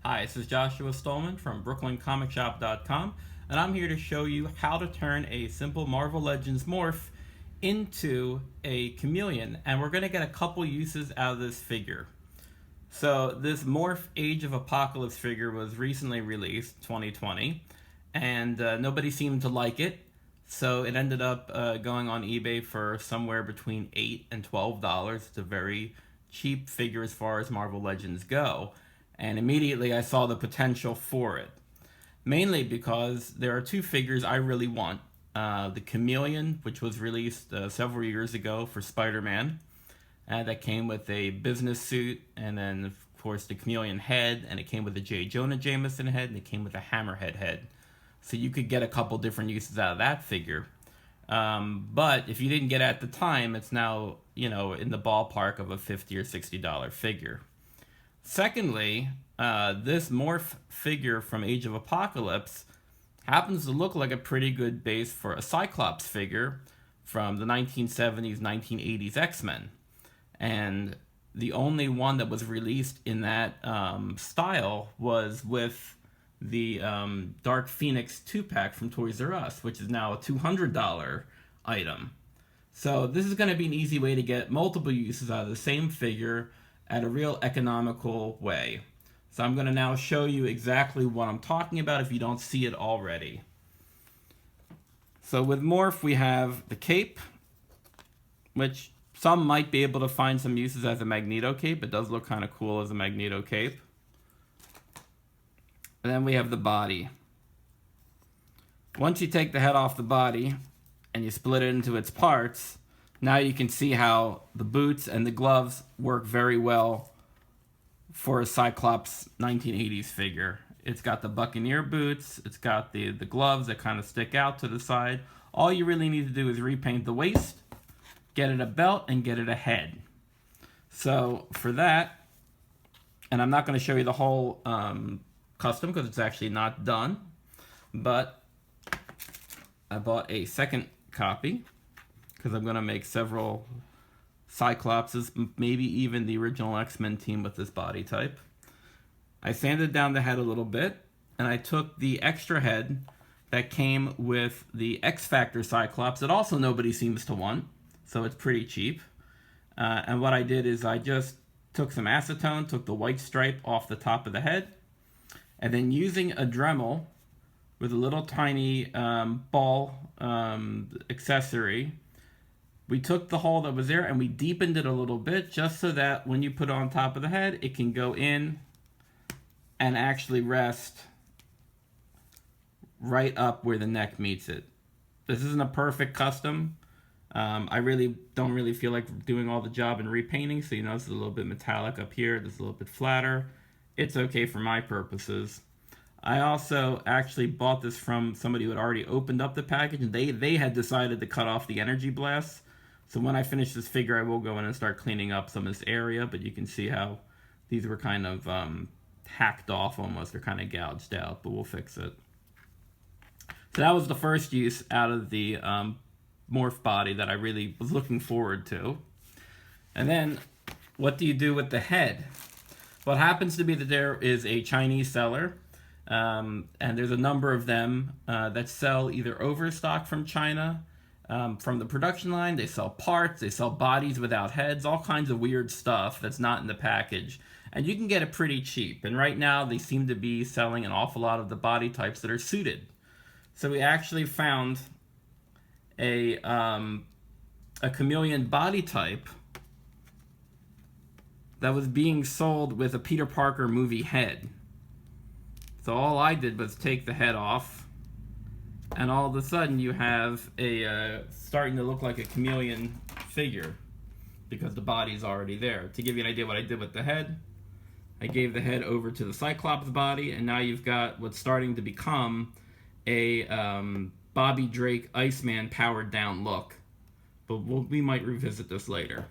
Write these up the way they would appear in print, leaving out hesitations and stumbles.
Hi, this is Joshua Stolman from BrooklynComicShop.com, and I'm here to show you how to turn a simple Marvel Legends morph into a chameleon, and we're going to get a couple uses out of this figure. So this Morph Age of Apocalypse figure was recently released, 2020, and nobody seemed to like it, so it ended up going on eBay for somewhere between $8 and $12. It's a very cheap figure as far as Marvel Legends go, and immediately I saw the potential for it. Mainly because there are two figures I really want. The Chameleon, which was released several years ago for Spider-Man, that came with a business suit, and then of course the Chameleon head, and it came with a J. Jonah Jameson head, and it came with a Hammerhead head. So you could get a couple different uses out of that figure. But if you didn't get it at the time, it's now, in the ballpark of a $50 or $60 figure. Secondly, this morph figure from Age of Apocalypse happens to look like a pretty good base for a Cyclops figure from the 1970s, 1980s X-Men. And the only one that was released in that style was with the Dark Phoenix 2-pack from Toys R Us, which is now a $200 item. So this is going to be an easy way to get multiple uses out of the same figure at a real economical way. So I'm going to now show you exactly what I'm talking about if you don't see it already. So with Morph we have the cape, which some might be able to find some uses as a Magneto cape. It does look kind of cool as a Magneto cape. And then we have the body. Once you take the head off the body and you split it into its parts, now you can see how the boots and the gloves work very well for a Cyclops 1980s figure. It's got the Buccaneer boots, it's got the gloves that kind of stick out to the side. All you really need to do is repaint the waist, get it a belt, and get it a head. So for that, and I'm not going to show you the whole custom because it's actually not done, but I bought a second copy because I'm going to make several Cyclopses, maybe even the original X-Men team with this body type. I sanded down the head a little bit, and I took the extra head that came with the X-Factor Cyclops that also nobody seems to want, so it's pretty cheap. And what I did is I just took some acetone, took the white stripe off the top of the head, and then using a Dremel with a little tiny ball accessory, we took the hole that was there and we deepened it a little bit just so that when you put it on top of the head, it can go in and actually rest right up where the neck meets it. This isn't a perfect custom. I really don't feel like doing all the job and repainting, so you notice it's a little bit metallic up here, it's a little bit flatter. It's okay for my purposes. I also actually bought this from somebody who had already opened up the package, and they had decided to cut off the energy blasts. So when I finish this figure, I will go in and start cleaning up some of this area, but you can see how these were kind of hacked off almost. They're kind of gouged out, but we'll fix it. So that was the first use out of the morph body that I really was looking forward to. And then, what do you do with the head? Well, it happens to be that there is a Chinese seller, and there's a number of them that sell either overstock from China, from the production line. They sell parts, they sell bodies without heads, all kinds of weird stuff that's not in the package. And you can get it pretty cheap. And right now they seem to be selling an awful lot of the body types that are suited. So we actually found a chameleon body type that was being sold with a Peter Parker movie head. So all I did was take the head off, and all of a sudden you have a starting to look like a chameleon figure because the body's already there. To give you an idea what I did with the head, I gave the head over to the Cyclops body, and now you've got what's starting to become a Bobby Drake Iceman powered down look. But we might revisit this later.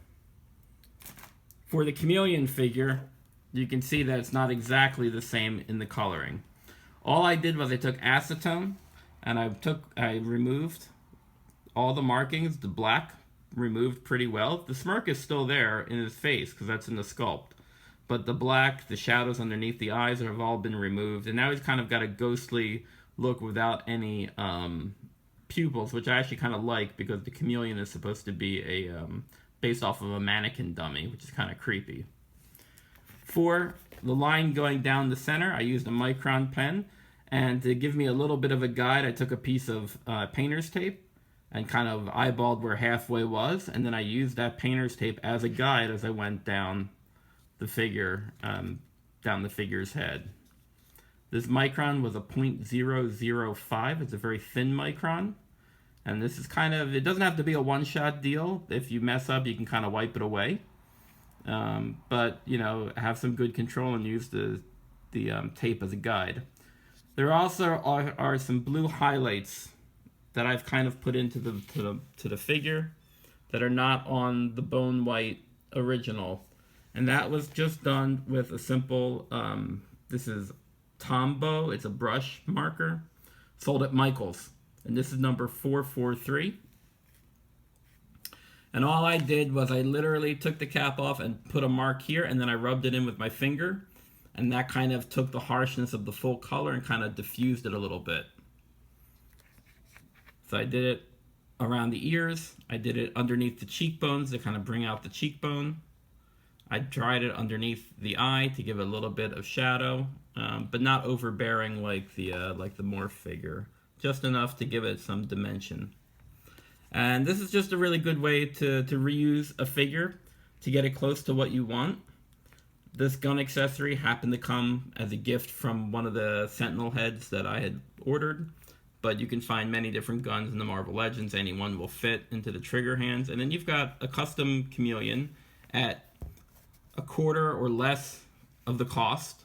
For the chameleon figure, you can see that it's not exactly the same in the coloring. All I did was I took acetone and I removed all the markings. The black removed pretty well. The smirk is still there in his face because that's in the sculpt. but the black, the shadows underneath the eyes have all been removed, and now he's kind of got a ghostly look without any pupils, which I actually kind of like because the Chameleon is supposed to be a based off of a mannequin dummy, which is kind of creepy. For the line going down the center, I used a Micron pen, and to give me a little bit of a guide, I took a piece of painter's tape and kind of eyeballed where halfway was, and then I used that painter's tape as a guide as I went down the figure, down the figure's head. This Micron was a 0.005. It's a very thin Micron, and this is kind of, it doesn't have to be a one-shot deal. If you mess up, you can kind of wipe it away. But, you know, have some good control and use the tape as a guide. There also are some blue highlights that I've kind of put into the figure that are not on the bone white original, and that was just done with a simple this is Tombow. It's a brush marker sold at Michael's, and this is number 443. And all I did was I literally took the cap off and put a mark here, and then I rubbed it in with my finger, and that kind of took the harshness of the full color and kind of diffused it a little bit. So I did it around the ears, I did it underneath the cheekbones to kind of bring out the cheekbone. I dried it underneath the eye to give it a little bit of shadow, but not overbearing like the Morph figure, just enough to give it some dimension. And this is just a really good way to reuse a figure to get it close to what you want. This gun accessory happened to come as a gift from one of the Sentinel heads that I had ordered, but you can find many different guns in the Marvel Legends. Any one will fit into the trigger hands. And then you've got a custom Chameleon at a quarter or less of the cost,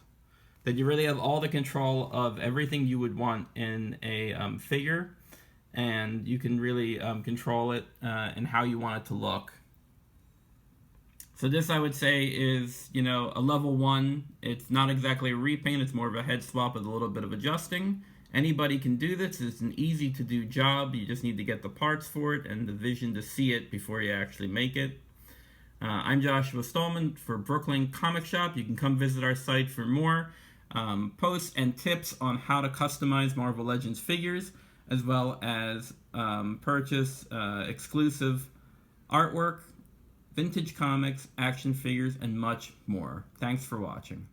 that you really have all the control of everything you would want in a figure, and you can really control it and how you want it to look. So this, I would say, is, you know, a level 1. It's not exactly a repaint, it's more of a head swap with a little bit of adjusting. Anybody can do this. It's an easy to do job. You just need to get the parts for it and the vision to see it before you actually make it. I'm Joshua Stallman for Brooklyn Comic Shop. You can come visit our site for more posts and tips on how to customize Marvel Legends figures, as well as purchase exclusive artwork, vintage comics, action figures, and much more. Thanks for watching.